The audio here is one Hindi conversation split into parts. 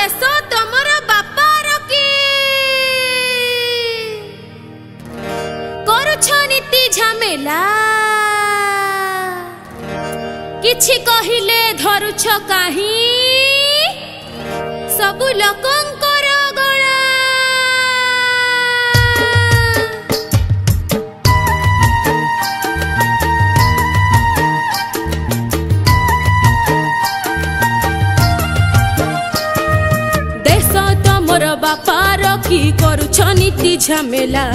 देश तमर बापार की करुछ नीति झमेला किछि कहिले धरुछ काहि सबु लोकंकर गणा देश तमर बापार की करुछ नीति झमेला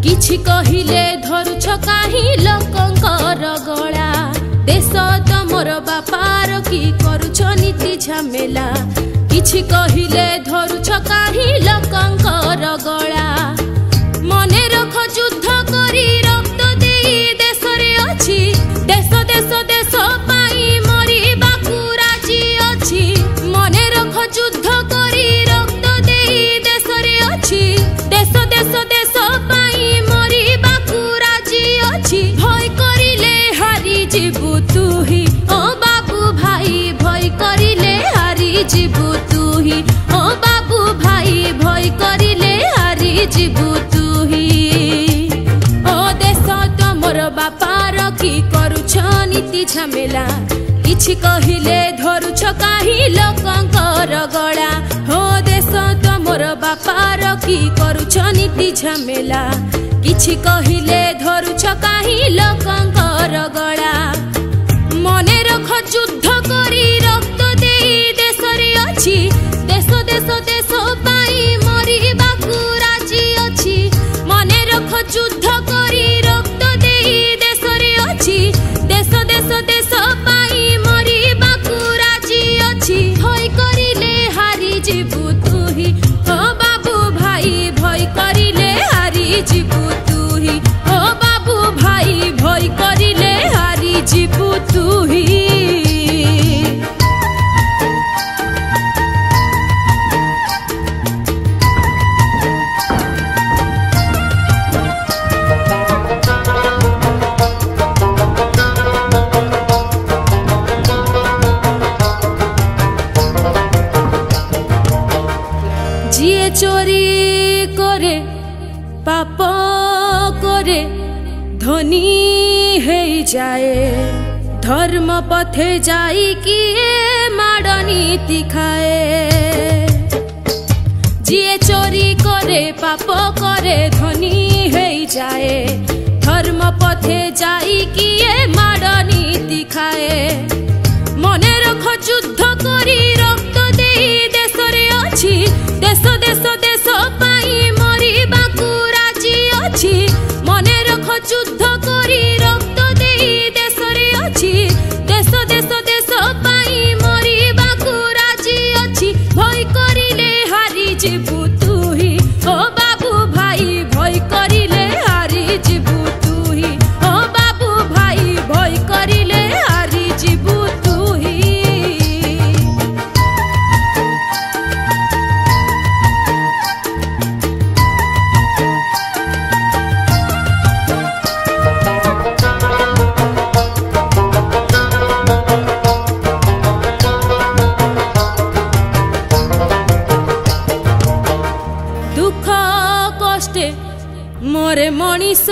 किछि कहिले धरुछ काहि लोकंकर गळा देश तमर बापार की करुछ नीति झमेला किछि कहिले धरुछ काहि लोकंकर गळा मने रख युद्ध करी रक्त देई देश रे अछि देश देश देश पाई मरिबाकु राजी अछि मने रख युद्ध करी रक्त देई देश रे अछि देश देश देश पाई मरिबाकु राजी अछि भय करिले हारी जीवु तुही ओ बाबू भाई भय करिले हारी जीवु तुही ओ बाबू भाई भय करिले हारी जीवु तुही ओ देश तमर बापार की करुछ नीति झमेला किछि कहिले धरुछ काहि लोकंकर गळा हो देश तमर बापार की करुछ नीति झमेला किछि कहिले धरुछ काहि लोकंकर गळा मने रख युद्ध करी रक्त देई देश रे अछि देश देश देश पाई मरिबाकु राजी अछि मने रख युद्ध करी रक्त देई देश रे अछि देश देश देश पाई मरिबाकु राजी अछि भय करिले हारी जीवु तुही ओ बाबू भाई भय करिले हारी जीवु तुही ओ बाबू भाई भय करिले हारी जीवु तुही जिए चोरी करे पाप करे धनी है जाए धर्म पथे जाई किए माड़ नीति खाए जिए चोरी करे पाप करे धनी है जाए धर्म पथे जाई किए माड़ नीति खाए मने रख युद्ध करी रक्त देई देश रे अछि देश देश देश पाई मरिबाकु राजी अछि मने रख युद्ध करी रक्त देई देश रे अछि देश देश देश पाई मरिबाकु राजी अछि भय करिले हारी जीवु तुही ओ बाबू भाई भय करिले हारी जीवु तुही ओ बाबू भाई भय करिले हारी जीवु तुही दुख कष्टे मोरे मनीष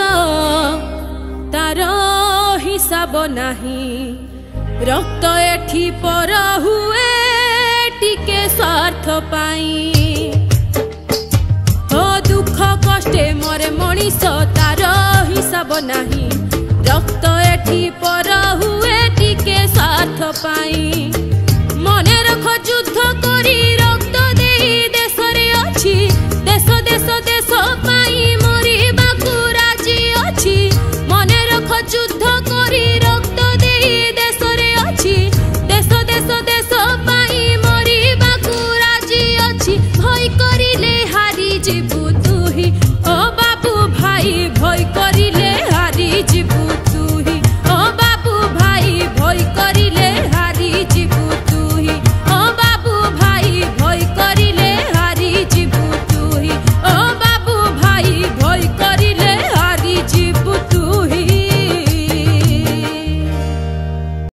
तार हिसाब नाही रक्त एठी पर हुए टिके स्वार्थ पाई हो दुख कष्टे मोरे मनीष तार हिसाब नाही रक्त एठी पर हुए टिके स्वार्थ पाई